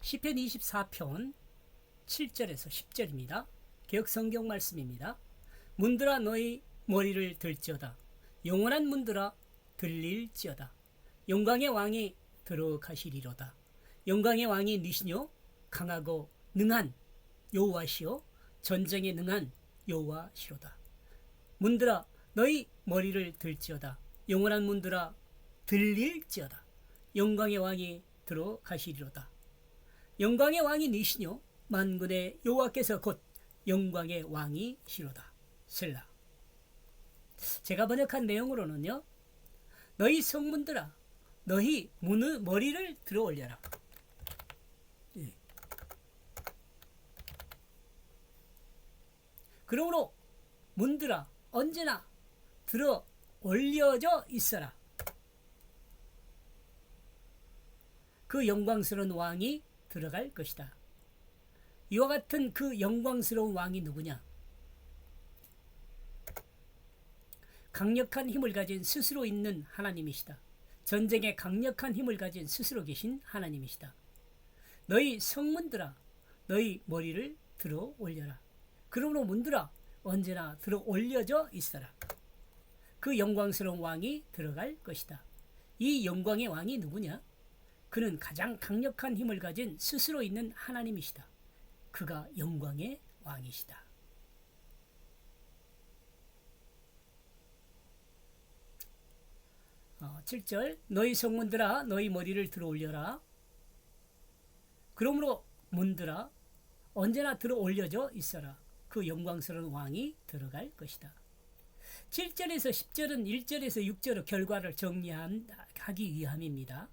시편 24편 7절에서 10절입니다. 개역 성경 말씀입니다. 문들아 너희 머리를 들지어다. 영원한 문들아 들릴지어다. 영광의 왕이 들어가시리로다. 영광의 왕이 니시뇨 강하고 능한 여호와시요 전쟁에 능한 여호와시로다. 문들아 너희 머리를 들지어다. 영원한 문들아 들릴지어다. 영광의 왕이 들어가시리로다. 영광의 왕이 니시뇨 만군의 여호와께서 곧 영광의 왕이시로다. 셀라. 제가 번역한 내용으로는요, 너희 성문들아 너희 문의 머리를 들어 올려라. 예. 그러므로 문들아 언제나 들어 올려져 있어라. 그 영광스러운 왕이 들어갈 것이다. 이와 같은 그 영광스러운 왕이 누구냐? 강력한 힘을 가진 스스로 있는 하나님이시다. 전쟁에 강력한 힘을 가진 스스로 계신 하나님이시다. 너희 성문들아 너희 머리를 들어 올려라. 그러므로 문들아 언제나 들어 올려져 있어라. 그 영광스러운 왕이 들어갈 것이다. 이 영광의 왕이 누구냐? 그는 가장 강력한 힘을 가진 스스로 있는 하나님이시다. 그가 영광의 왕이시다. 어, 7절 너희 성문들아 너희 머리를 들어 올려라. 그러므로 문들아 언제나 들어 올려져 있어라. 그 영광스러운 왕이 들어갈 것이다. 7절에서 10절은 1절에서 6절의 결과를 정리하기 위함입니다.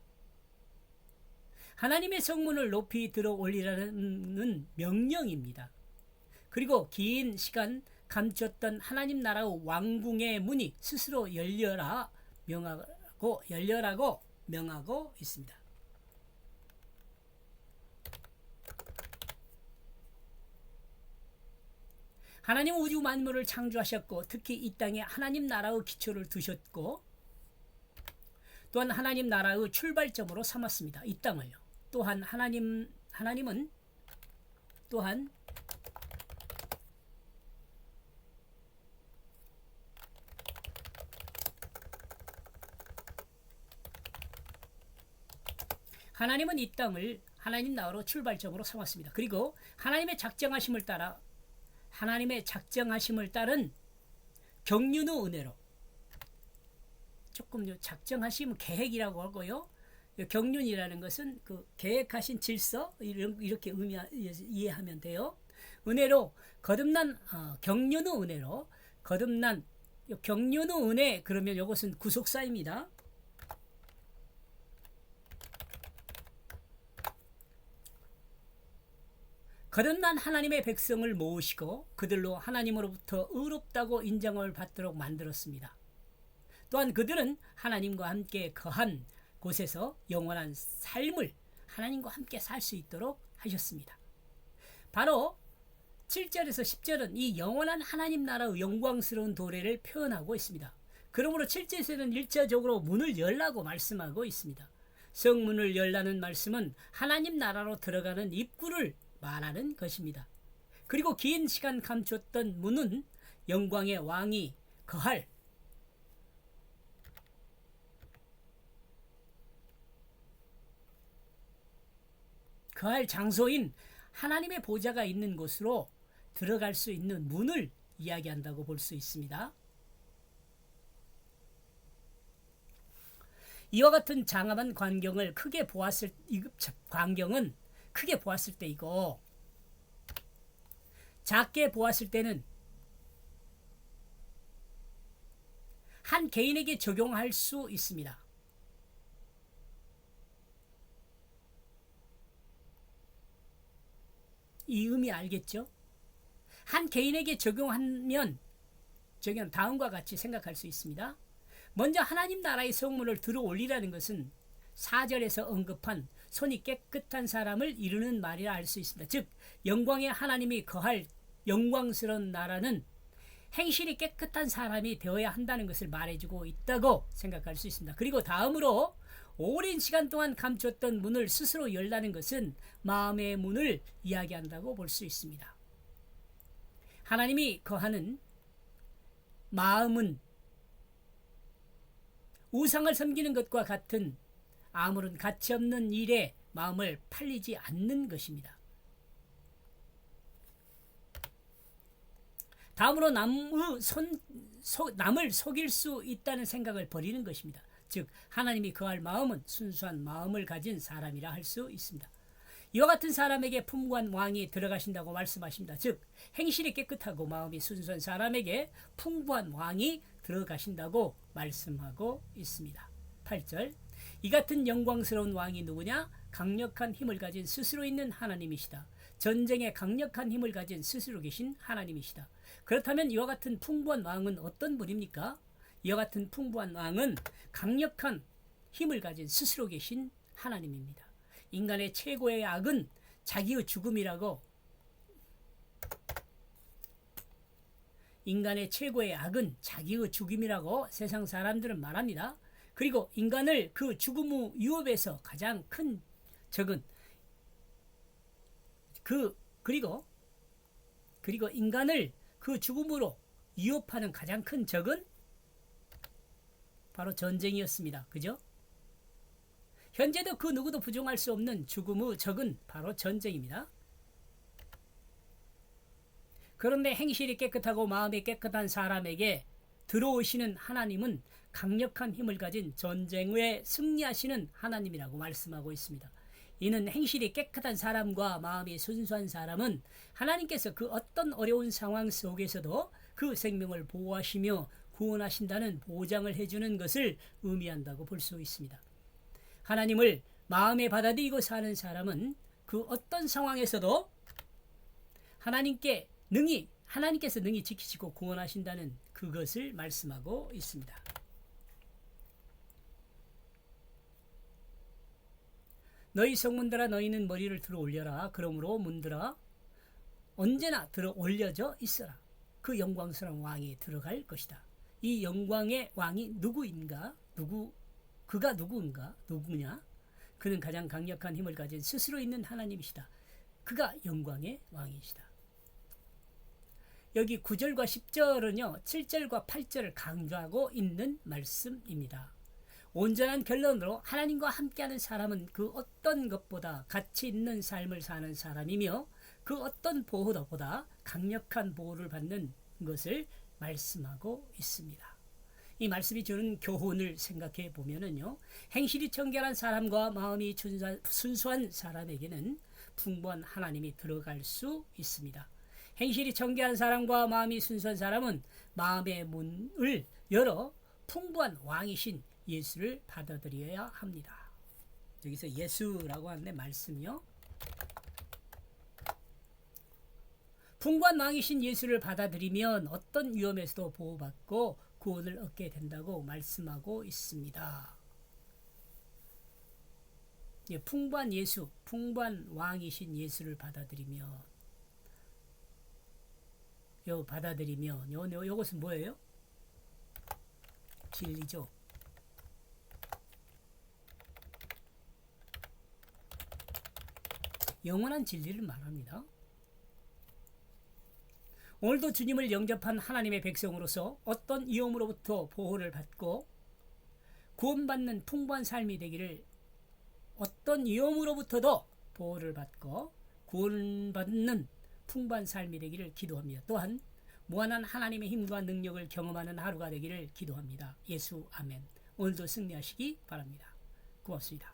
하나님의 성문을 높이 들어 올리라는 명령입니다. 그리고 긴 시간 감췄던 하나님 나라의 왕궁의 문이 스스로 열려라고 명하고 있습니다. 하나님은 우주 만물을 창조하셨고 특히 이 땅에 하나님 나라의 기초를 두셨고 또한 하나님 나라의 출발점으로 삼았습니다. 이 땅을요. 또한 하나님은 또한 이 땅을 하나님 나라로 출발점으로 삼았습니다. 그리고 하나님의 작정하심을 따른 경륜의 은혜로 조금 작정하심 계획이라고 하고요. 경륜이라는 것은 그 계획하신 질서 이렇게 이해하면 돼요. 은혜로 거듭난 경륜의 은혜로 거듭난 경륜의 은혜 그러면 이것은 구속사입니다. 거듭난 하나님의 백성을 모으시고 그들로 하나님으로부터 의롭다고 인정을 받도록 만들었습니다. 또한 그들은 하나님과 함께 거한 곳에서 영원한 삶을 하나님과 함께 살 수 있도록 하셨습니다. 바로 7절에서 10절은 이 영원한 하나님 나라의 영광스러운 도래를 표현하고 있습니다. 그러므로 7절에서는 1차적으로 문을 열라고 말씀하고 있습니다. 성문을 열라는 말씀은 하나님 나라로 들어가는 입구를 말하는 것입니다. 그리고 긴 시간 감췄던 문은 영광의 왕이 거할 장소인 하나님의 보좌가 있는 곳으로 들어갈 수 있는 문을 이야기한다고 볼 수 있습니다. 이와 같은 장엄한 광경은 크게 보았을 때이고 작게 보았을 때는 한 개인에게 적용할 수 있습니다. 이 의미 알겠죠? 한 개인에게 적용하면 다음과 같이 생각할 수 있습니다. 먼저 하나님 나라의 성문을 들어 올리라는 것은 4절에서 언급한 손이 깨끗한 사람을 이루는 말이라 할 수 있습니다. 즉 영광의 하나님이 거할 영광스러운 나라는 행실이 깨끗한 사람이 되어야 한다는 것을 말해주고 있다고 생각할 수 있습니다. 그리고 다음으로 오랜 시간 동안 감췄던 문을 스스로 열라는 것은 마음의 문을 이야기한다고 볼 수 있습니다. 하나님이 거하는 마음은 우상을 섬기는 것과 같은 아무런 가치 없는 일에 마음을 팔리지 않는 것입니다. 다음으로 남을 속일 수 있다는 생각을 버리는 것입니다. 즉 하나님이 거할 마음은 순수한 마음을 가진 사람이라 할 수 있습니다. 이와 같은 사람에게 풍부한 왕이 들어가신다고 말씀하십니다. 즉 행실이 깨끗하고 마음이 순수한 사람에게 풍부한 왕이 들어가신다고 말씀하고 있습니다. 8절 이 같은 영광스러운 왕이 누구냐? 강력한 힘을 가진 스스로 있는 하나님이시다. 전쟁에 강력한 힘을 가진 스스로 계신 하나님이시다. 그렇다면 이와 같은 풍부한 왕은 어떤 분입니까? 이와 같은 풍부한 왕은 강력한 힘을 가진 스스로 계신 하나님입니다. 인간의 최고의 악은 자기의 죽음이라고 세상 사람들은 말합니다. 그리고 인간을 그 죽음의 유업에서 가장 큰 적은 그리고 인간을 그 죽음으로 유업하는 가장 큰 적은 바로 전쟁이었습니다. 그죠? 현재도 그 누구도 부정할 수 없는 죽음의 적은 바로 전쟁입니다. 그런데 행실이 깨끗하고 마음이 깨끗한 사람에게 들어오시는 하나님은 강력한 힘을 가진 전쟁에 승리하시는 하나님이라고 말씀하고 있습니다. 이는 행실이 깨끗한 사람과 마음이 순수한 사람은 하나님께서 그 어떤 어려운 상황 속에서도 그 생명을 보호하시며 구원하신다는 보장을 해주는 것을 의미한다고 볼 수 있습니다. 하나님을 마음에 받아들이고 사는 사람은 그 어떤 상황에서도 하나님께서 능히 지키시고 구원하신다는 그것을 말씀하고 있습니다. 너희 성문들아 너희는 머리를 들어 올려라. 그러므로 문들아 언제나 들어 올려져 있어라. 그 영광스러운 왕이 들어갈 것이다. 이 영광의 왕이 누구인가? 그가 누구냐? 그는 가장 강력한 힘을 가진 스스로 있는 하나님이시다. 그가 영광의 왕이시다. 여기 9절과 10절은요 7절과 8절을 강조하고 있는 말씀입니다. 온전한 결론으로 하나님과 함께하는 사람은 그 어떤 것보다 가치 있는 삶을 사는 사람이며 그 어떤 보호도보다 강력한 보호를 받는 것을 말씀하고 있습니다. 이 말씀이 주는 교훈을 생각해 보면은요, 행실이 청결한 사람과 마음이 순수한 사람에게는 풍부한 하나님이 들어갈 수 있습니다. 행실이 청결한 사람과 마음이 순수한 사람은 마음의 문을 열어 풍부한 왕이신 예수를 받아들여야 합니다. 여기서 예수라고 하는데 말씀이요. 풍부한 왕이신 예수를 받아들이면 어떤 위험에서도 보호받고 구원을 얻게 된다고 말씀하고 있습니다. 예, 풍부한 왕이신 예수를 받아들이면 요것은 뭐예요? 진리죠. 영원한 진리를 말합니다. 오늘도 주님을 영접한 하나님의 백성으로서 어떤 위험으로부터 보호를 받고 구원받는 풍부한 삶이 되기를, 어떤 위험으로부터도 보호를 받고 구원받는 풍부한 삶이 되기를 기도합니다. 또한 무한한 하나님의 힘과 능력을 경험하는 하루가 되기를 기도합니다. 예수 아멘. 오늘도 승리하시기 바랍니다. 고맙습니다.